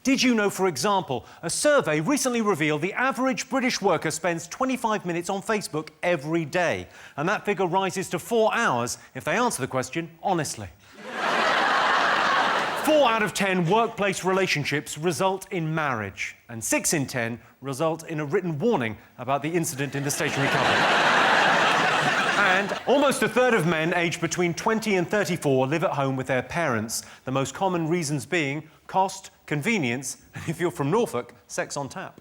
Did you know, for example, a survey recently revealed the average British worker spends 25 minutes on Facebook every day, and that figure rises to 4 hours if they answer the question honestly. 4 out of 10 workplace relationships result in marriage, and 6 in 10 result in a written warning about the incident in the stationery cupboard. And almost a third of men aged between 20 and 34 live at home with their parents, the most common reasons being cost, convenience, and if you're from Norfolk, sex on tap.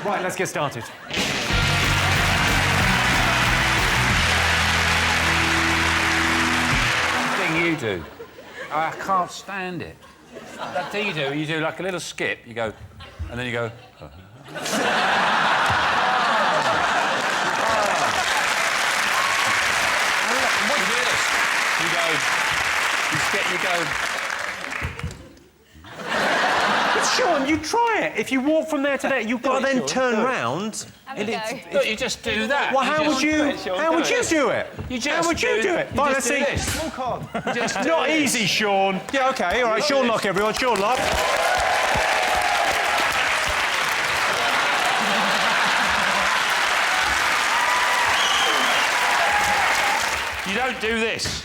Right, let's get started. You do. I can't stand it. That thing you do like a little skip, you go, and then you go... What you do this? You go, you skip, you go... But Sean, you try it. If you walk from there to there, you've got to then turn round. Look, you just do that. Well, how would you do it? How would you do it? Fine, let's see. Walk on. Not easy, Sean. Yeah, OK, all right, Sean Lock, everyone, Sean Lock. You don't do this.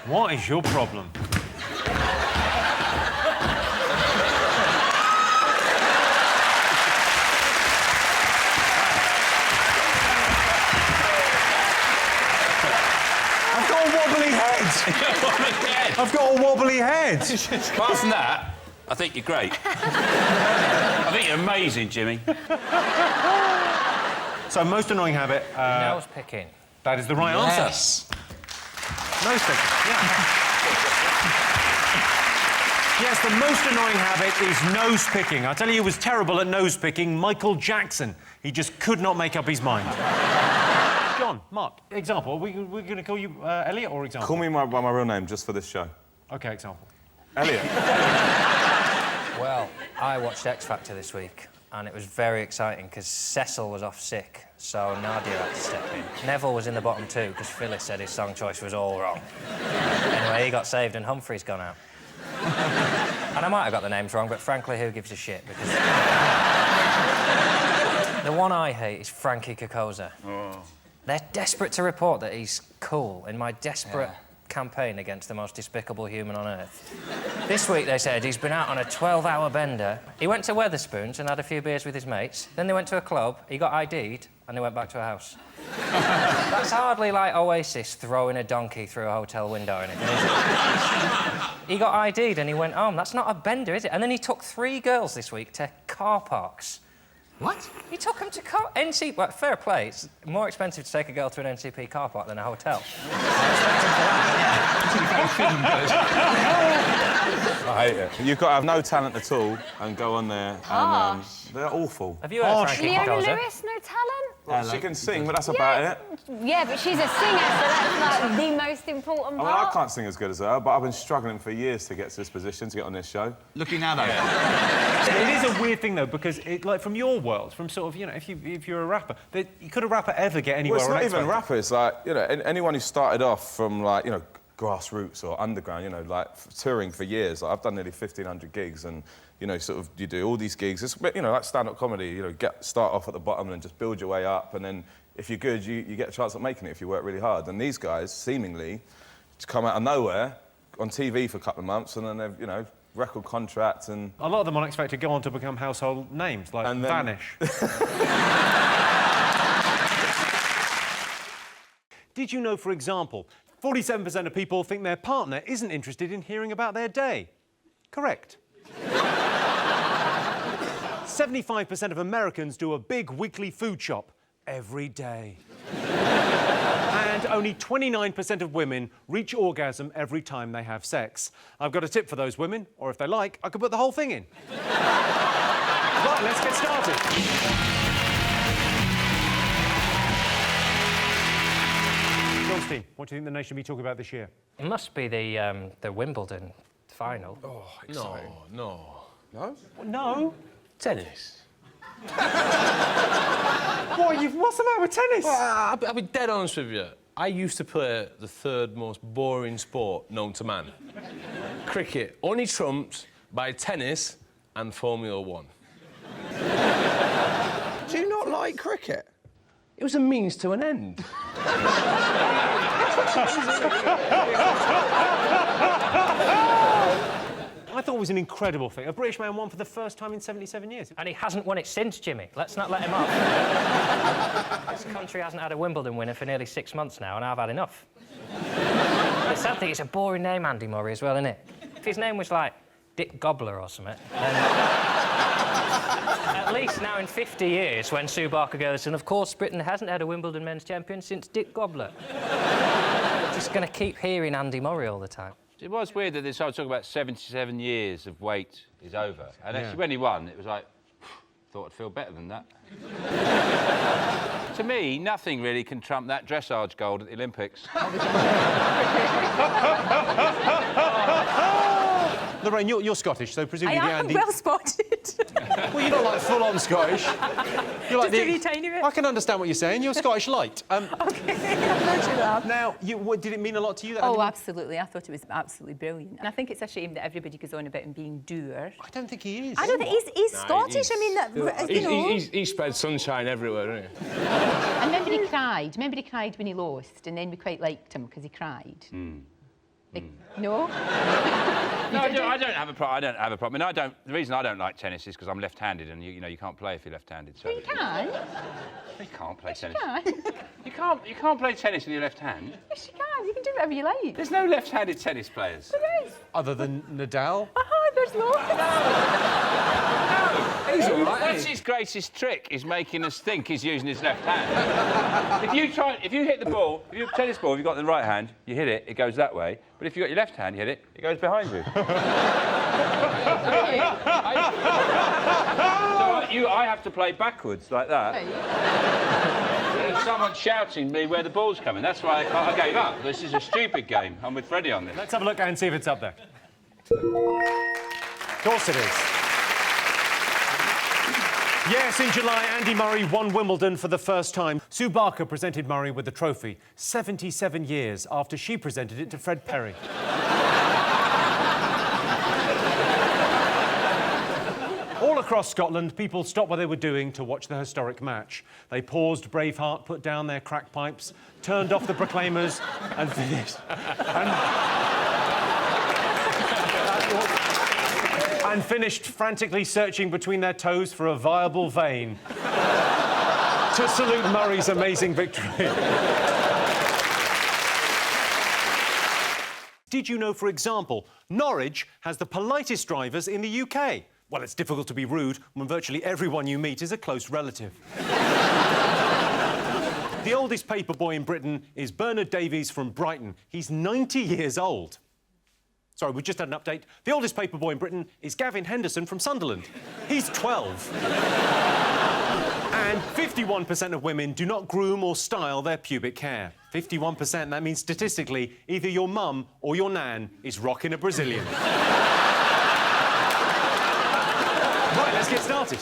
What is your problem? I've got a wobbly head. Apart from that, I think you're great. I think you're amazing, Jimmy. So, most annoying habit... Nose picking. That is the right answer. Nose picking, yeah. Yes, the most annoying habit is nose picking. I tell you, he was terrible at nose picking. Michael Jackson. He just could not make up his mind. John, Mark, example. We're going to call you Elliot or example? Call me by my real name just for this show. OK, example. Elliot. Well, I watched X Factor this week, and it was very exciting because Cecil was off sick, so Nadia had to step in. Neville was in the bottom two because Phyllis said his song choice was all wrong. Anyway, he got saved and Humphrey's gone out. And I might have got the names wrong, but frankly, who gives a shit? Because... The one I hate is Frankie Kokoza. Oh. They're desperate to report that he's cool in my desperate campaign against the most despicable human on earth. This week, they said, he's been out on a 12-hour bender. He went to Wetherspoons and had a few beers with his mates. Then they went to a club, he got ID'd, and they went back to a house. That's hardly like Oasis throwing a donkey through a hotel window or anything, is it? He got ID'd and he went home. That's not a bender, is it? And then he took 3 girls this week to car parks. What? He took them to NC... Well, fair play. It's more expensive to take a girl to an NCP car park than a hotel. I hate it. You've got to have no talent at all and go on there and they're awful. Have you heard Frankie Leona Kokoza? Lewis, no talent? Well, she can sing, but that's about it. Yeah, but she's a singer, so that's like the most important part. I mean, I can't sing as good as her, but I've been struggling for years to get to this position, to get on this show. Looking now, though. It is a weird thing, though, because, like, from your world, from sort of, you know, if you're a rapper, could a rapper ever get anywhere? Well, it's not even rappers. Like, you know, anyone who started off from, like, you know, grassroots or underground, you know, like, touring for years. Like, I've done nearly 1,500 gigs and, you know, sort of, you do all these gigs. It's, you know, like stand-up comedy, you know, start off at the bottom and just build your way up, and then if you're good, you get a chance at making it if you work really hard. And these guys, seemingly, just come out of nowhere on TV for a couple of months, and then they've, you know, record contract and... A lot of them on X Factor go on to become household names, like and then... Vanish. Did you know, for example, 47% of people think their partner isn't interested in hearing about their day? Correct. 75% of Americans do a big weekly food shop every day. And only 29% of women reach orgasm every time they have sex. I've got a tip for those women, or if they like, I could put the whole thing in. Right, let's get started. John's team, what do you think the nation will be talking about this year? It must be the Wimbledon final. Oh, exciting. No. No? No. Tennis. What's the matter with tennis? Well, I'll be dead honest with you. I used to play the third most boring sport known to man. Cricket, only trumped by tennis and Formula One. Do you not like cricket? It was a means to an end. I thought it was an incredible thing. A British man won for the first time in 77 years. And he hasn't won it since, Jimmy. Let's not let him off. This country hasn't had a Wimbledon winner for nearly 6 months now, and I've had enough. The sad thing, it's a boring name, Andy Murray, as well, isn't it? If his name was, like, Dick Gobbler or something, then... At least now in 50 years, when Sue Barker goes, and of course Britain hasn't had a Wimbledon men's champion since Dick Gobbler. Just going to keep hearing Andy Murray all the time. It was weird that they started talking about 77 years of wait is over. And actually, when he won, it was like, thought I'd feel better than that. To me, nothing really can trump that dressage gold at the Olympics. Lorraine, you're Scottish, so presumably I am Andy... well spotted. Well, you're not like full-on Scottish. You're like Just a wee tiny bit. I can understand what you're saying. You're Scottish light. OK, I'm not sure that. Now, did it mean a lot to you? That Oh, Andy... absolutely. I thought it was absolutely brilliant. And I think it's a shame that everybody goes on about him being dour. I don't think he is. I don't think he's Scottish. I mean, you know... He spread sunshine everywhere, doesn't he? I remember he cried. Remember he cried when he lost, and then we quite liked him because he cried. Like, no? No, I don't have a problem. I don't have a problem. I mean, the reason I don't like tennis is because I'm left-handed, and you know you can't play if you're left-handed. So You can. you can't play tennis. You can. You can't play tennis with your left hand. Yes, you can. You can do whatever you like. There's no left-handed tennis players. There is. Other than Nadal? There's loads. He's all right. That's his greatest trick, is making us think he's using his left hand. if you hit the ball, if you tennis ball, if you've got the right hand, you hit it, it goes that way. But if you've got your left hand, you hit it, it goes behind you. I have to play backwards like that. There's someone shouting me where the ball's coming. That's why I gave up. This is a stupid game. I'm with Freddie on this. Let's have a look and see if it's up there. Of course it is. Yes, in July, Andy Murray won Wimbledon for the first time. Sue Barker presented Murray with the trophy 77 years after she presented it to Fred Perry. All across Scotland, people stopped what they were doing to watch the historic match. They paused Braveheart, put down their crack pipes, turned off the proclaimers and finished... and finished frantically searching between their toes for a viable vein to salute Murray's amazing victory. Did you know, for example, Norwich has the politest drivers in the UK? Well, it's difficult to be rude when virtually everyone you meet is a close relative. The oldest paperboy in Britain is Bernard Davies from Brighton. He's 90 years old. Sorry, we just had an update. The oldest paperboy in Britain is Gavin Henderson from Sunderland. He's 12. And 51% of women do not groom or style their pubic hair. 51%, that means statistically, either your mum or your nan is rocking a Brazilian. Right, let's get started.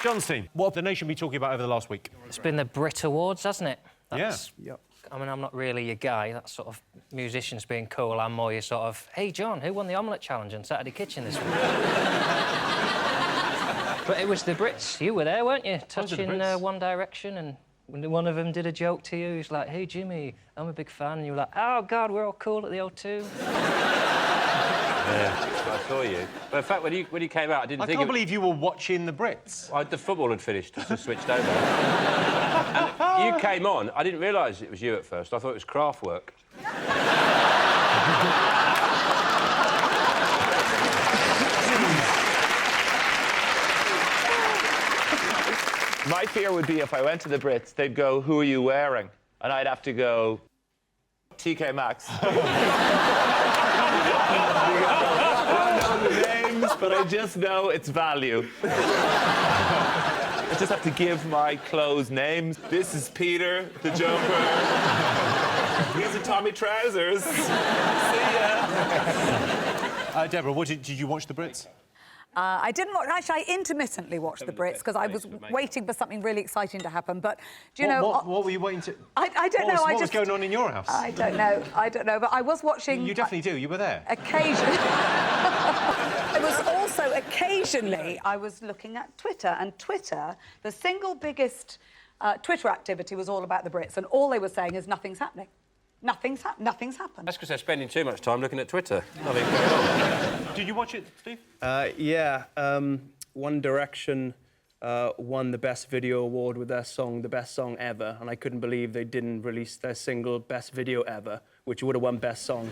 John's team, what have the nation been talking about over the last week? It's been the Brit Awards, hasn't it? Yeah. I mean, I'm not really your guy. That sort of musicians being cool. I'm more your sort of, hey, John, who won the omelette challenge on Saturday Kitchen this week? But it was the Brits. You were there, weren't you? Touching One Direction, and when one of them did a joke to you, he's like, hey, Jimmy, I'm a big fan. And you were like, oh, God, we're all cool at the O2. Yeah, I saw you. But in fact, when you came out, I didn't think... I can't believe you were watching the Brits. The football had finished, so I switched over. And you came on, I didn't realise it was you at first. I thought it was Kraftwerk. My fear would be if I went to the Brits, they'd go, who are you wearing? And I'd have to go, TK Maxx. I don't know the names, but I just know it's value. I just have to give my clothes names. This is Peter, the jumper. These are Tommy trousers. See ya. Deborah, did you watch the Brits? I didn't watch... Actually, I intermittently watched the Brits because I was waiting for something really exciting to happen, but, do you know... What were you waiting to... I don't know, What was going on in your house? I don't know, but I was watching... You definitely do, you were there. Occasionally. It was also occasionally I was looking at Twitter, and Twitter, the single biggest Twitter activity was all about the Brits, and all they were saying is nothing's happening. Nothing's happened. That's because they're spending too much time looking at Twitter. Did you watch it, Steve? Yeah. One Direction won the Best Video Award with their song, The Best Song Ever, and I couldn't believe they didn't release their single Best Video Ever, which would have won Best Song.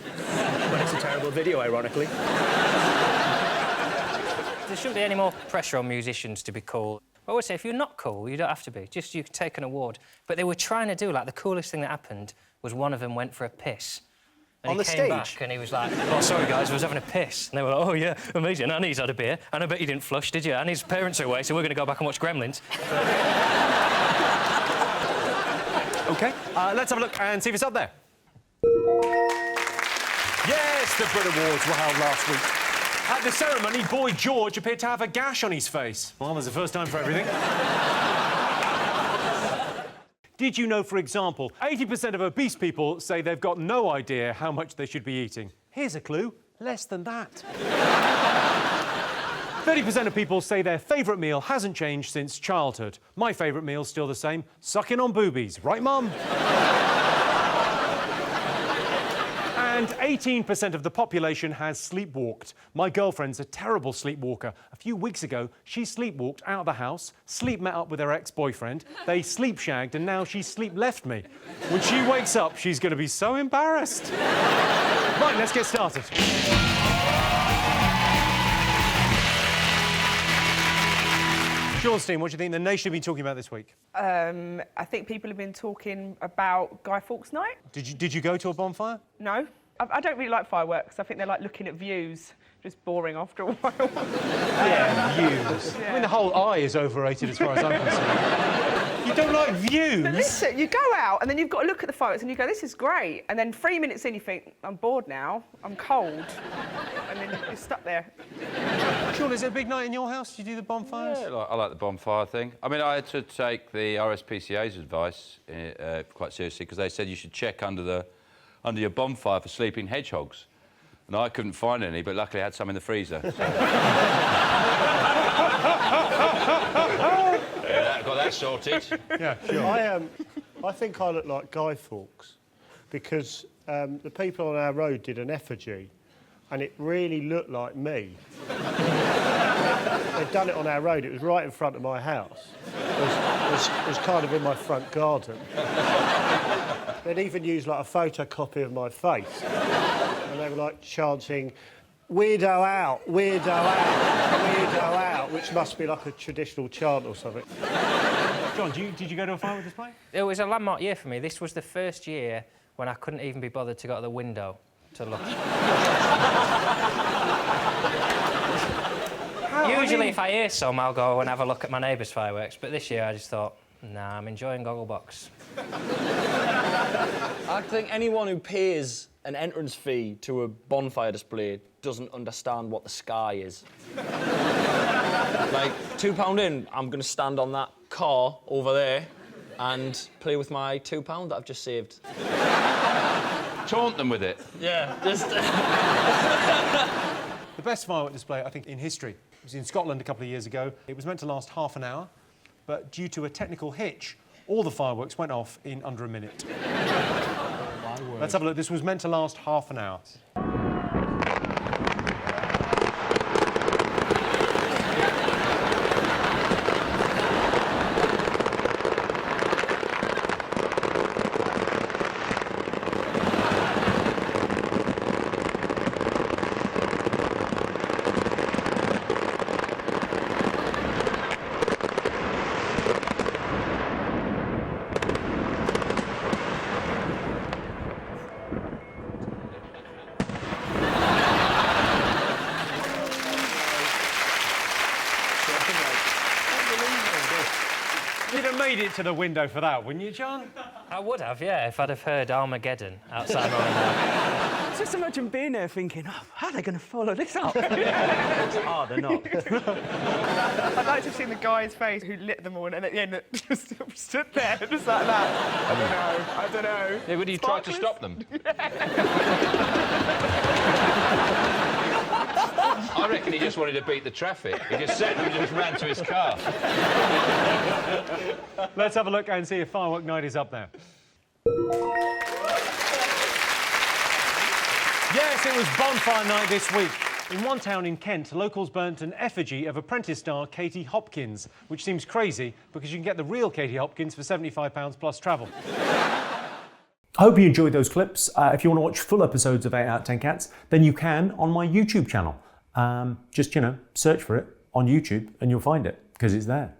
But it's a terrible video, ironically. There shouldn't be any more pressure on musicians to be cool. I would say if you're not cool, you don't have to be. Just you can take an award. But they were trying to do, like, the coolest thing that happened was one of them went for a piss. And on he the came stage? back and he was like, oh, sorry, guys, I was having a piss. And they were like, oh, yeah, amazing. Annie's had a beer. And I bet you didn't flush, did you? Annie's parents are away, so we're going to go back and watch Gremlins. OK, let's have a look and see if it's up there. Yes, the Brit Awards were held last week. At the ceremony, Boy George appeared to have a gash on his face. Well, there's a first time for everything. Did you know, for example, 80% of obese people say they've got no idea how much they should be eating? Here's a clue, less than that. 30% of people say their favourite meal hasn't changed since childhood. My favourite meal's still the same, sucking on boobies. Right, Mum? And 18% of the population has sleepwalked. My girlfriend's a terrible sleepwalker. A few weeks ago, she sleepwalked out of the house, met up with her ex-boyfriend, they sleep-shagged, and now she sleep-left me. When she wakes up, she's going to be so embarrassed. Right, let's get started. Sean, what do you think the nation have been talking about this week? I think people have been talking about Guy Fawkes Night. Did you go to a bonfire? No. I don't really like fireworks. I think they're like looking at views. Just boring after a while. Yeah, views. Yeah. I mean, the whole eye is overrated as far as I'm concerned. You don't like views? But listen, you go out and then you've got to look at the fireworks and you go, this is great. And then 3 minutes in you think, I'm bored now, I'm cold. And then you're stuck there. Sean, is it a big night in your house? Do you do the bonfires? Yeah, I like the bonfire thing. I mean, I had to take the RSPCA's advice quite seriously because they said you should check under your bonfire for sleeping hedgehogs. And I couldn't find any, but luckily I had some in the freezer. So. Yeah, got that sorted. Yeah, sure. I think I look like Guy Fawkes because the people on our road did an effigy and it really looked like me. They'd done it on our road. It was right in front of my house. It was kind of in my front garden. They'd even used, like, a photocopy of my face. And they were, like, chanting, weirdo out, weirdo out, weirdo out, which must be like a traditional chant or something. John, did you go to a fireworks display? It was a landmark year for me. This was the first year when I couldn't even be bothered to go to the window to look. Usually, if I hear some, I'll go and have a look at my neighbour's fireworks, but this year I just thought, nah, I'm enjoying Gogglebox. I think anyone who pays an entrance fee to a bonfire display doesn't understand what the sky is. Like, £2 in, I'm going to stand on that car over there and play with my £2 that I've just saved. Taunt them with it. Yeah, just... The best firework display, I think, in history was in Scotland a couple of years ago. It was meant to last half an hour, but due to a technical hitch, all the fireworks went off in under a minute. Let's have a look. This was meant to last half an hour. You'd have made it to the window for that, wouldn't you, John? I would have, yeah, if I'd have heard Armageddon outside my window. just imagine being there thinking, oh, how are they going to follow this up? Oh, they're not. I'd like to have seen the guy's face who lit them all and at the end just stood there just like that. I don't know. Yeah, would you try to stop them? I reckon he just wanted to beat the traffic. He just sat and just ran to his car. Let's have a look and see if Firework Night is up there. Yes, it was Bonfire Night this week. In one town in Kent, locals burnt an effigy of Apprentice star Katie Hopkins, which seems crazy because you can get the real Katie Hopkins for £75 plus travel. I hope you enjoyed those clips. If you want to watch full episodes of 8 out of 10 Cats, then you can on my YouTube channel. Just, search for it on YouTube and you'll find it, because it's there.